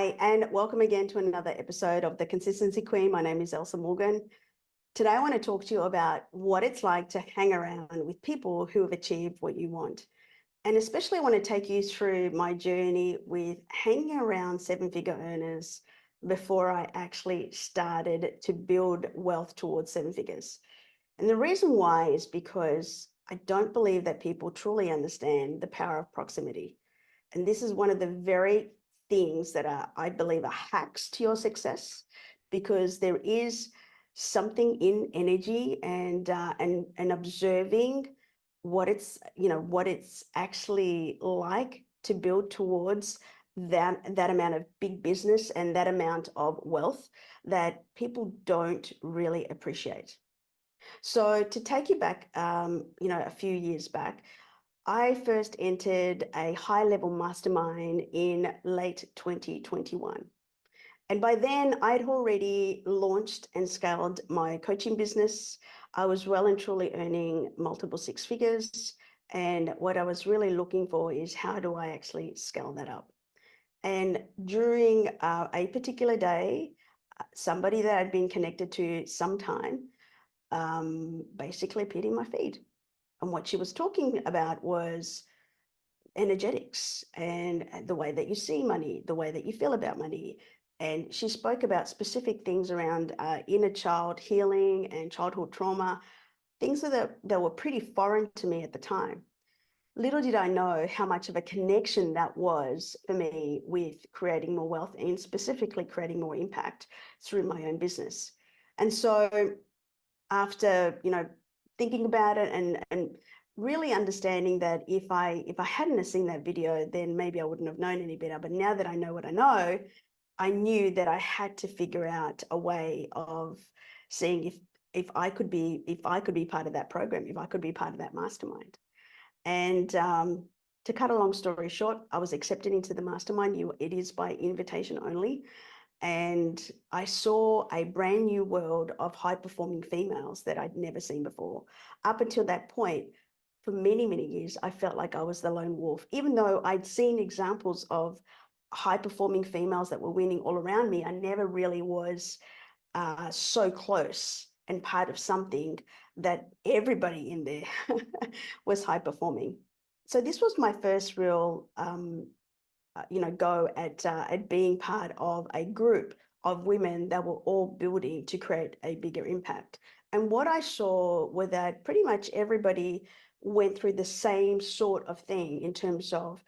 Hi, and welcome again to another episode of The Consistency Queen. My name is Elsa Morgan. Today, I want to talk to you about what it's like to hang around with people who have achieved what you want. And especially, I want to take you through my journey with hanging around seven-figure earners before I actually started to build wealth towards seven figures. And the reason why is because I don't believe that people truly understand the power of proximity. And this is one of the very things that I believe are hacks to your success, because there is something in energy and observing what it's actually like to build towards that amount of big business and that amount of wealth that people don't really appreciate. So to take you back, a few years back, I first entered a high-level mastermind in late 2021. And by then, I'd already launched and scaled my coaching business. I was well and truly earning multiple six figures. And what I was really looking for is, how do I actually scale that up? And during a particular day, somebody that I'd been connected to some time basically appeared in my feed. And what she was talking about was energetics and the way that you see money, the way that you feel about money. And she spoke about specific things around inner child healing and childhood trauma, things that were pretty foreign to me at the time. Little did I know how much of a connection that was for me with creating more wealth and specifically creating more impact through my own business. And so after, thinking about it and really understanding that if I hadn't have seen that video, then maybe I wouldn't have known any better. But now that I know what I know, I knew that I had to figure out a way of seeing if I could be part of that program, if I could be part of that mastermind. And to cut a long story short, I was accepted into the mastermind. It is by invitation only. And I saw a brand new world of high-performing females that I'd never seen before. Up until that point, for many, many years, I felt like I was the lone wolf. Even though I'd seen examples of high-performing females that were winning all around me, I never really was so close and part of something that everybody in there was high-performing. So this was my first real go at being part of a group of women that were all building to create a bigger impact. And what I saw was that pretty much everybody went through the same sort of thing in terms of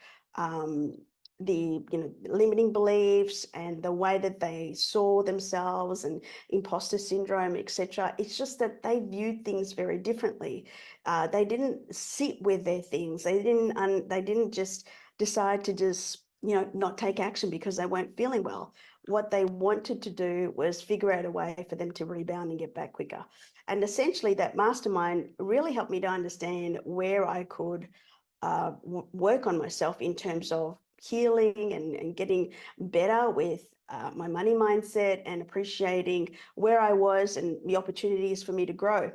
the limiting beliefs and the way that they saw themselves and imposter syndrome, etc. It's just that they viewed things very differently. They didn't sit with their things. They didn't just decide to just not take action because they weren't feeling well. What they wanted to do was figure out a way for them to rebound and get back quicker. And essentially that mastermind really helped me to understand where I could work on myself in terms of healing and getting better with my money mindset and appreciating where I was and the opportunities for me to grow.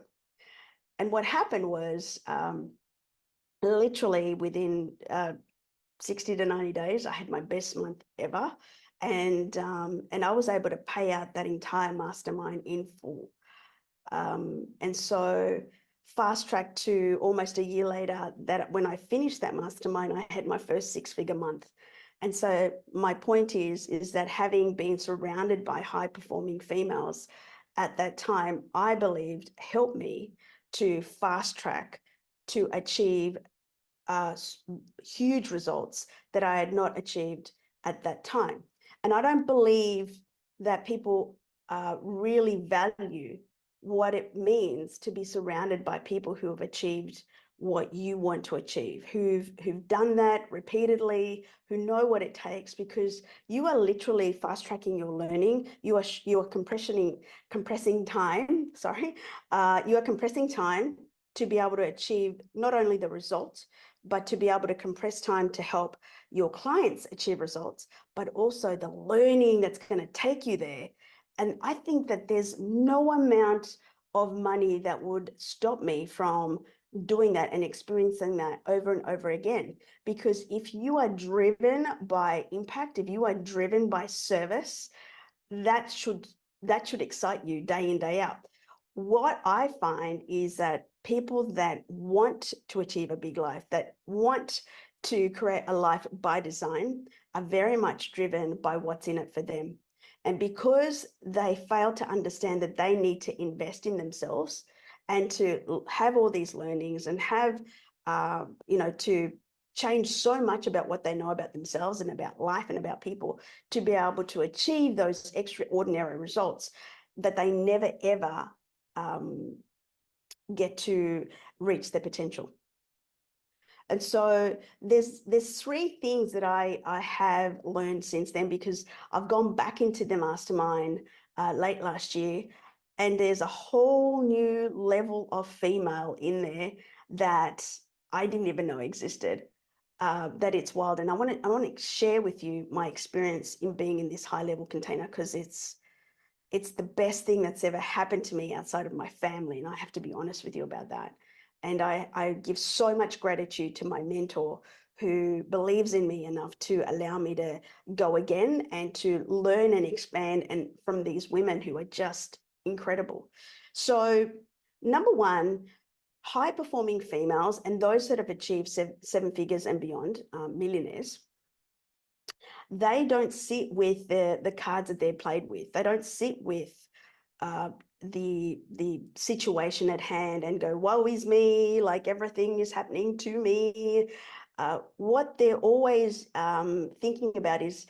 And what happened was literally within 60 to 90 days, I had my best month ever. And I was able to pay out that entire mastermind in full. And so fast track to almost a year later, that when I finished that mastermind, I had my first six-figure month. And so my point is that having been surrounded by high-performing females at that time, I believed helped me to fast track to achieve huge results that I had not achieved at that time. And I don't believe that people really value what it means to be surrounded by people who have achieved what you want to achieve, who've done that repeatedly, who know what it takes, because you are literally fast tracking your learning. You are compressing time. You are compressing time to be able to achieve not only the results, but to be able to compress time to help your clients achieve results, but also the learning that's going to take you there. And I think that there's no amount of money that would stop me from doing that and experiencing that over and over again. Because if you are driven by impact, if you are driven by service, that should excite you day in, day out. What I find is that people that want to achieve a big life, that want to create a life by design, are very much driven by what's in it for them. And because they fail to understand that they need to invest in themselves and to have all these learnings and have, to change so much about what they know about themselves and about life and about people to be able to achieve those extraordinary results, that they never ever get to reach their potential. And so there's three things that I have learned since then, because I've gone back into the mastermind late last year, and there's a whole new level of female in there that I didn't even know existed. That it's wild, and I want to share with you my experience in being in this high level container, because it's the best thing that's ever happened to me outside of my family, and I have to be honest with you about that. And I give so much gratitude to my mentor, who believes in me enough to allow me to go again and to learn and expand and from these women who are just incredible. So number one, high performing females and those that have achieved seven figures and beyond, millionaires, they don't sit with the cards that they're played with. They don't sit with the situation at hand and go, woe is me, like everything is happening to me. What they're always thinking about is,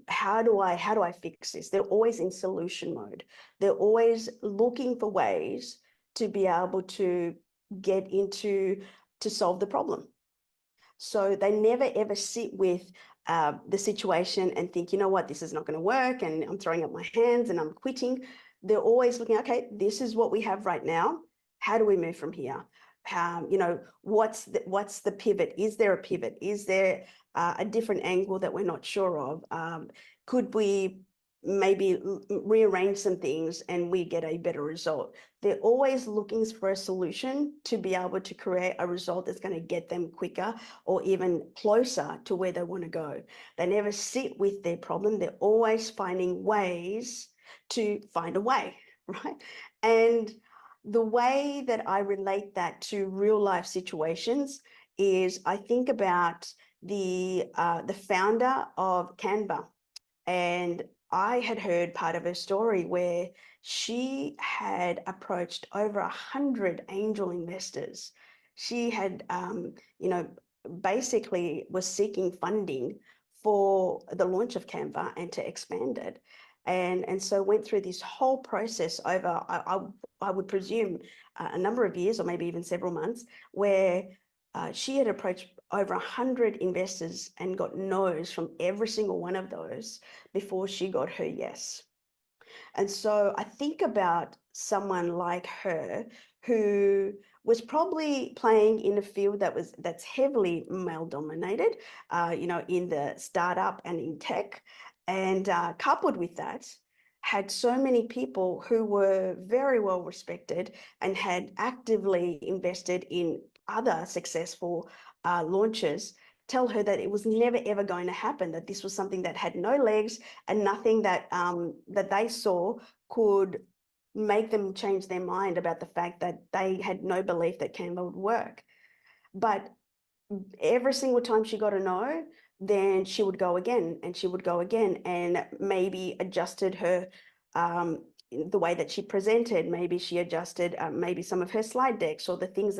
how do I fix this? They're always in solution mode. They're always looking for ways to be able to get into to solve the problem. So they never ever sit with the situation and think, you know what, this is not going to work, and I'm throwing up my hands and I'm quitting. They're always looking, okay, this is what we have right now. How do we move from here? What's the pivot? Is there a pivot? Is there a different angle that we're not sure of? Could we maybe rearrange some things and we get a better result? They're always looking for a solution to be able to create a result that's going to get them quicker or even closer to where they want to go. They never sit with their problem. They're always finding ways to find a way, right? And the way that I relate that to real life situations is, I think about the founder of Canva, and I had heard part of her story where she had approached over 100 angel investors. She had, basically was seeking funding for the launch of Canva and to expand it. And so went through this whole process over, I would presume, a number of years or maybe even several months, where she had approached over 100 investors and got no's from every single one of those before she got her yes. And so I think about someone like her, who was probably playing in a field that's heavily male dominated, in the startup and in tech, and coupled with that, had so many people who were very well respected and had actively invested in other successful launches, tell her that it was never ever going to happen, that this was something that had no legs and nothing that that they saw could make them change their mind about the fact that they had no belief that Canva would work. But every single time she got a no, then she would go again and she would go again, and maybe adjusted her the way that she presented. Maybe she adjusted maybe some of her slide decks or the things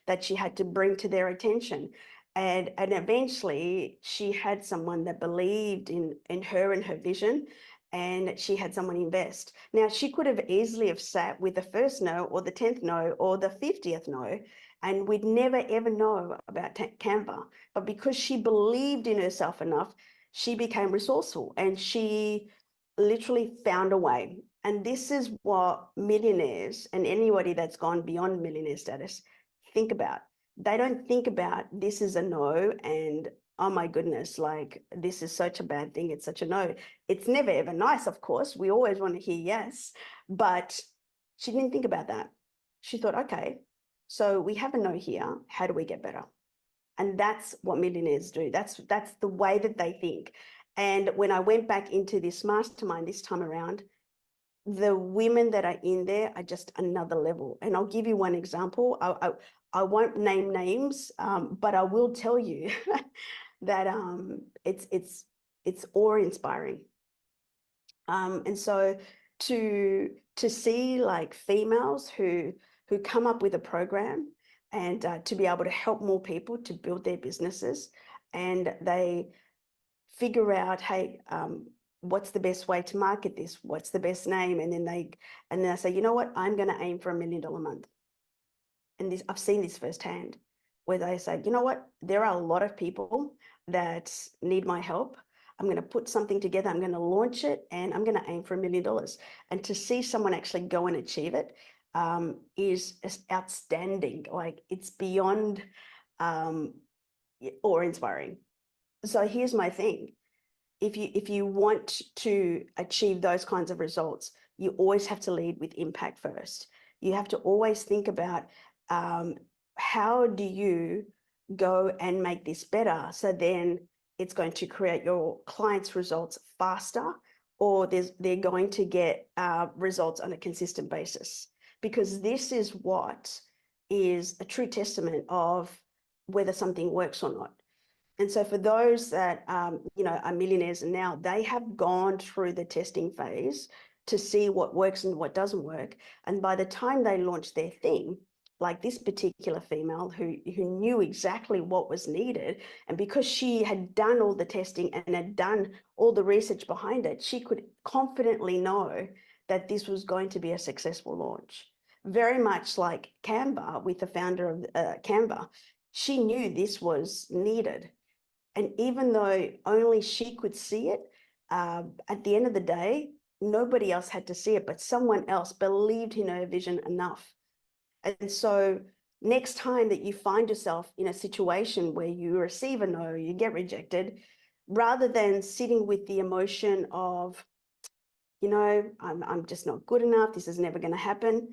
that she had to bring to their attention. And eventually she had someone that believed in her and her vision, and she had someone invest. Now, she could have easily have sat with the first no or the 10th no or the 50th no, and we'd never ever know about Canva. But because she believed in herself enough, she became resourceful and she literally found a way. And this is what millionaires and anybody that's gone beyond millionaire status think about. They don't think about, this is a no, and oh my goodness, like this is such a bad thing, it's such a no. It's never ever nice, of course. We always want to hear yes, but she didn't think about that. She thought, okay, So we have a no here. How do we get better? And that's what millionaires do. That's the way that they think. And when I went back into this mastermind this time around, the women that are in there are just another level. And I'll give you one example. I won't name names, but I will tell you that it's awe-inspiring. And so to see like females who come up with a program and to be able to help more people to build their businesses, and they figure out, hey, what's the best way to market this? What's the best name? And then they say, you know what, I'm going to aim for $1 million a month. And this, I've seen this firsthand, where they say, you know what, there are a lot of people that need my help. I'm going to put something together, I'm going to launch it, and I'm going to aim for $1 million. And to see someone actually go and achieve it is outstanding. Like, it's beyond awe-inspiring. So here's my thing. If you want to achieve those kinds of results, you always have to lead with impact first. You have to always think about how do you go and make this better, so then it's going to create your clients' results faster, or they're going to get results on a consistent basis. Because this is what is a true testament of whether something works or not. And so for those that are millionaires, and now they have gone through the testing phase to see what works and what doesn't work. And by the time they launch their thing, like this particular female who knew exactly what was needed, and because she had done all the testing and had done all the research behind it, she could confidently know that this was going to be a successful launch. Very much like Canva, with the founder of Canva, she knew this was needed. And even though only she could see it, at the end of the day, nobody else had to see it, but someone else believed in her vision enough. And so next time that you find yourself in a situation where you receive a no, you get rejected, rather than sitting with the emotion of, I'm just not good enough, this is never going to happen,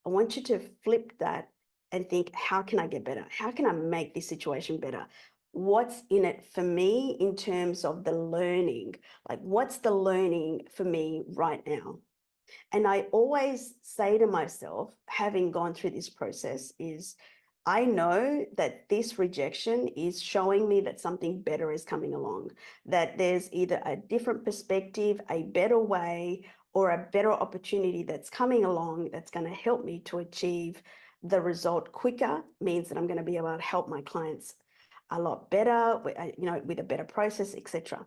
I want you to flip that and think, how can I get better? How can I make this situation better? What's in it for me in terms of the learning? Like, what's the learning for me right now? And I always say to myself, having gone through this process, is I know that this rejection is showing me that something better is coming along, that there's either a different perspective, a better way, or a better opportunity that's coming along that's going to help me to achieve the result quicker. Means that I'm going to be able to help my clients a lot better, with a better process, etc.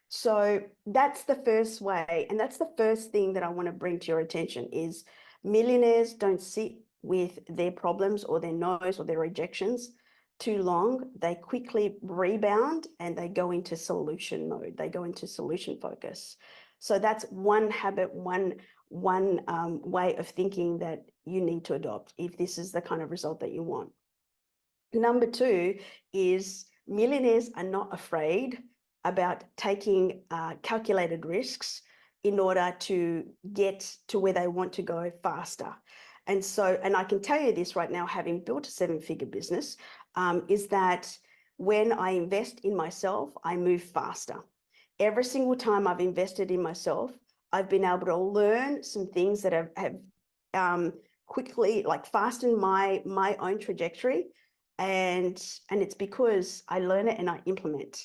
So that's the first way, and that's the first thing that I want to bring to your attention is millionaires don't sit with their problems or their no's or their rejections too long. They quickly rebound and they go into solution mode. They go into solution focus. So that's one habit, one way of thinking that you need to adopt if this is the kind of result that you want. Number two is millionaires are not afraid about taking calculated risks in order to get to where they want to go faster. And so, and I can tell you this right now, having built a 7-figure business, is that when I invest in myself, I move faster. Every single time I've invested in myself, I've been able to learn some things that have quickly, like, fastened my own trajectory. And it's because I learn it and I implement.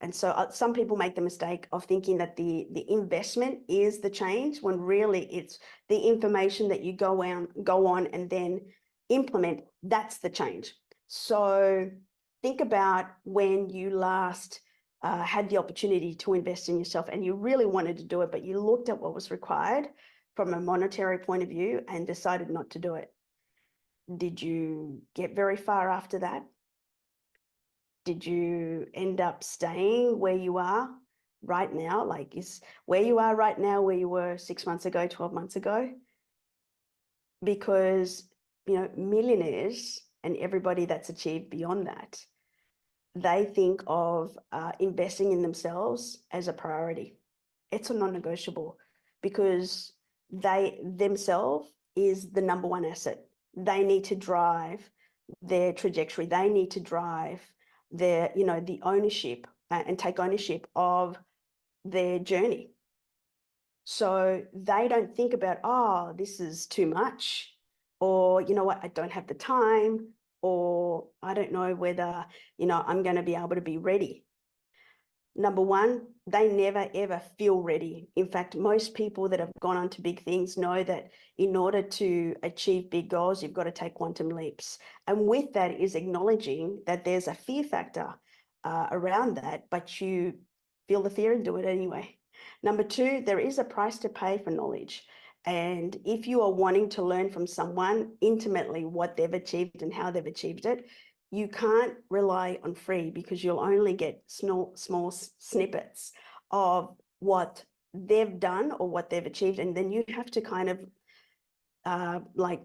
And so some people make the mistake of thinking that the investment is the change, when really it's the information that you go on and then implement. That's the change. So think about when you last had the opportunity to invest in yourself and you really wanted to do it, but you looked at what was required from a monetary point of view and decided not to do it. Did you get very far after that? Did you end up staying where you are right now? Like, is where you are right now where you were 6 months ago, 12 months ago? Because, millionaires and everybody that's achieved beyond that, they think of investing in themselves as a priority. It's a non-negotiable, because they themselves is the number one asset. they need to drive their trajectory. They need to drive their, the ownership and take ownership of their journey. So they don't think about, oh, this is too much, or you know what, I don't have the time, or I don't know whether, I'm going to be able to be ready. Number one, they never ever feel ready. In fact, most people that have gone on to big things know that in order to achieve big goals, you've got to take quantum leaps. And with that is acknowledging that there's a fear factor around that, but you feel the fear and do it anyway. Number two, there is a price to pay for knowledge. And if you are wanting to learn from someone intimately what they've achieved and how they've achieved it, you can't rely on free, because you'll only get small snippets of what they've done or what they've achieved. And then you have to kind of like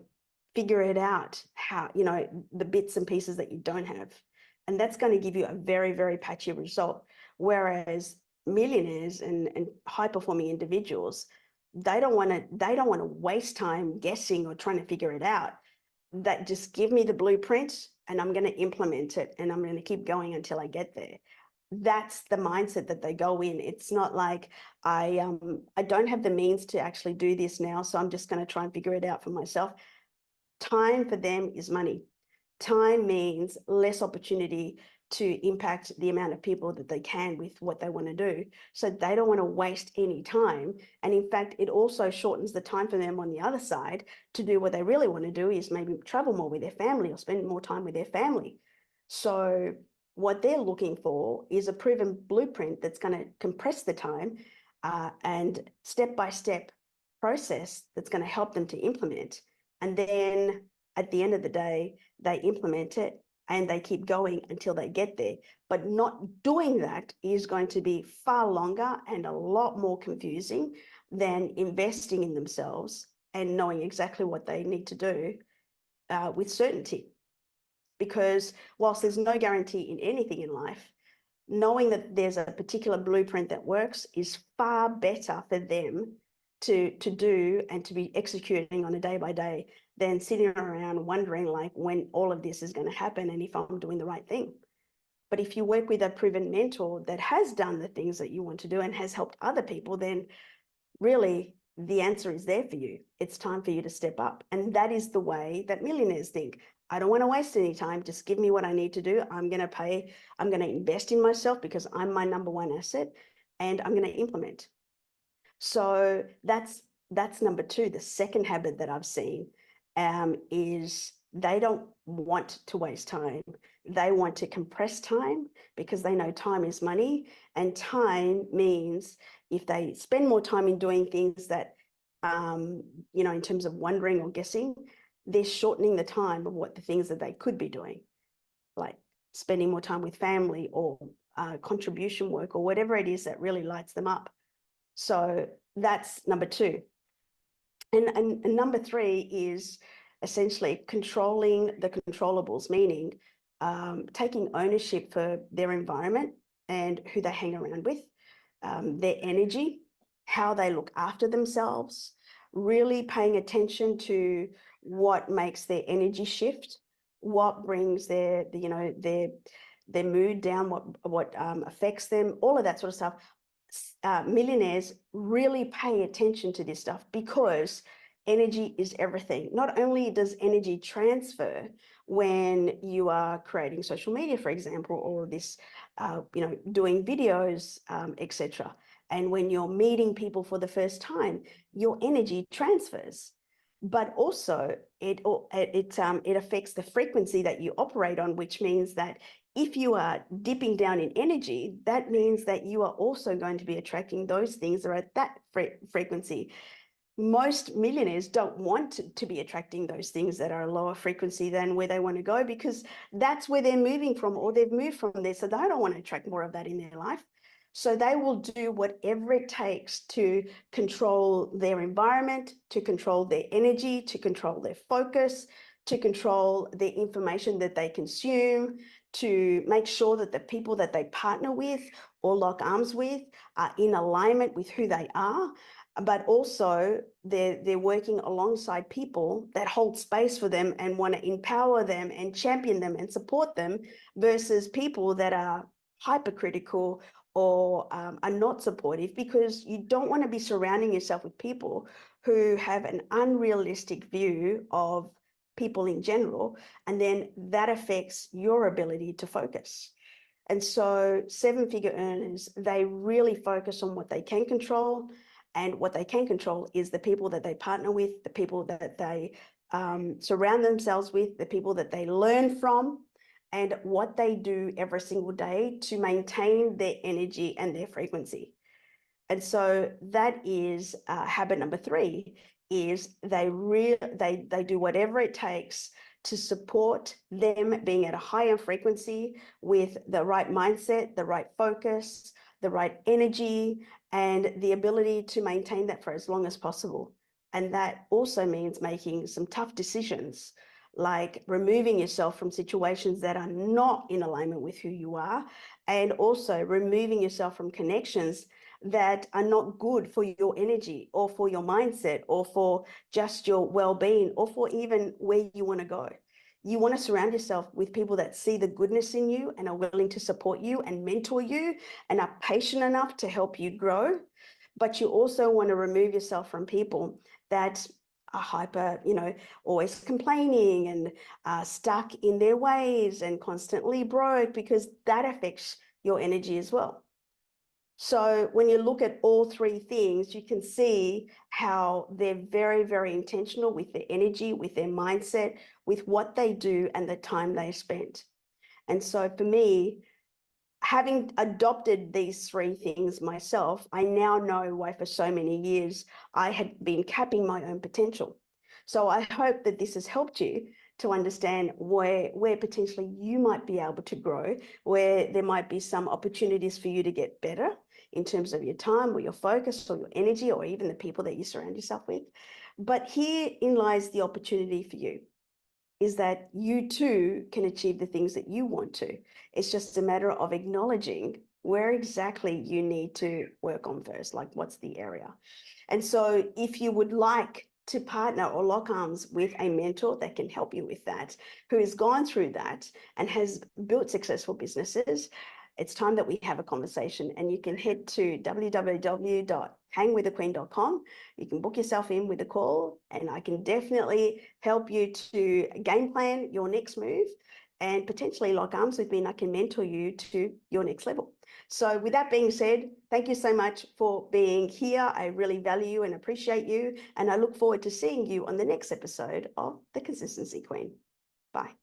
figure it out, how, the bits and pieces that you don't have. And that's going to give you a very, very patchy result. Whereas millionaires and high performing individuals, they don't want to waste time guessing or trying to figure it out. That just give me the blueprint and I'm going to implement it, and I'm going to keep going until I get there. That's the mindset that they go in. It's not like I don't have the means to actually do this now, so I'm just going to try and figure it out for myself. Time for them is money. Time means less opportunity to impact the amount of people that they can with what they want to do. So they don't want to waste any time. And in fact, it also shortens the time for them on the other side to do what they really want to do, is maybe travel more with their family or spend more time with their family. So what they're looking for is a proven blueprint that's going to compress the time and step-by-step process that's going to help them to implement. And then at the end of the day, they implement it and they keep going until they get there. But not doing that is going to be far longer and a lot more confusing than investing in themselves and knowing exactly what they need to do with certainty. Because whilst there's no guarantee in anything in life, knowing that there's a particular blueprint that works is far better for them to do and to be executing on a day by day than sitting around wondering like when all of this is going to happen and if I'm doing the right thing. But if you work with a proven mentor that has done the things that you want to do and has helped other people, then really the answer is there for you. It's time for you to step up. And that is the way that millionaires think. I don't want to waste any time. Just give me what I need to do. I'm going to invest in myself because I'm my number one asset, and I'm going to implement. So that's number two. The second habit that I've seen is they don't want to waste time. They want to compress time because they know time is money, and time means if they spend more time in doing things that, in terms of wondering or guessing, they're shortening the time of what the things that they could be doing, like spending more time with family or contribution work or whatever it is that really lights them up. So that's number two. And number three is essentially controlling the controllables, meaning taking ownership for their environment and who they hang around with, their energy, how they look after themselves, really paying attention to what makes their energy shift, what brings their mood down, what affects them, all of that sort of stuff. Millionaires really pay attention to this stuff because energy is everything. Not only does energy transfer when you are creating social media, for example, or this, doing videos, etc. And when you're meeting people for the first time, your energy transfers. But also it affects the frequency that you operate on, which means that if you are dipping down in energy, that means that you are also going to be attracting those things that are at that frequency. Most millionaires don't want to be attracting those things that are a lower frequency than where they want to go, because that's where they're moving from, or they've moved from there. So they don't want to attract more of that in their life. So they will do whatever it takes to control their environment, to control their energy, to control their focus, to control the information that they consume, to make sure that the people that they partner with or lock arms with are in alignment with who they are. but also they're working alongside people that hold space for them and want to empower them and champion them and support them, versus people that are hypercritical or are not supportive, because you don't want to be surrounding yourself with people who have an unrealistic view of people in general, and then that affects your ability to focus. And so seven-figure earners, they really focus on what they can control, and what they can control is the people that they partner with, the people that they surround themselves with, the people that they learn from, and what they do every single day to maintain their energy and their frequency. And so that is habit number 3, is they do whatever it takes to support them being at a higher frequency with the right mindset, the right focus, the right energy, and the ability to maintain that for as long as possible. And that also means making some tough decisions, like removing yourself from situations that are not in alignment with who you are, and also removing yourself from connections that are not good for your energy or for your mindset or for just your well-being or for even where you want to go. You want to surround yourself with people that see the goodness in you and are willing to support you and mentor you and are patient enough to help you grow. But you also want to remove yourself from people that are hyper, always complaining and stuck in their ways and constantly broke, because that affects your energy as well. So when you look at all 3 things, you can see how they're very, very intentional with their energy, with their mindset, with what they do and the time they spend. And so for me, having adopted these 3 things myself, I now know why for so many years I had been capping my own potential. So I hope that this has helped you to understand where potentially you might be able to grow, where there might be some opportunities for you to get better in terms of your time or your focus or your energy or even the people that you surround yourself with. But herein lies the opportunity for you, is that you too can achieve the things that you want to. It's just a matter of acknowledging where exactly you need to work on first, like what's the area. And so if you would like to partner or lock arms with a mentor that can help you with that, who has gone through that and has built successful businesses, it's time that we have a conversation. And you can head to www.hangwiththequeen.com. You can book yourself in with a call, and I can definitely help you to game plan your next move and potentially lock arms with me, and I can mentor you to your next level. So with that being said, thank you so much for being here. I really value you and appreciate you, and I look forward to seeing you on the next episode of The Consistency Queen. Bye.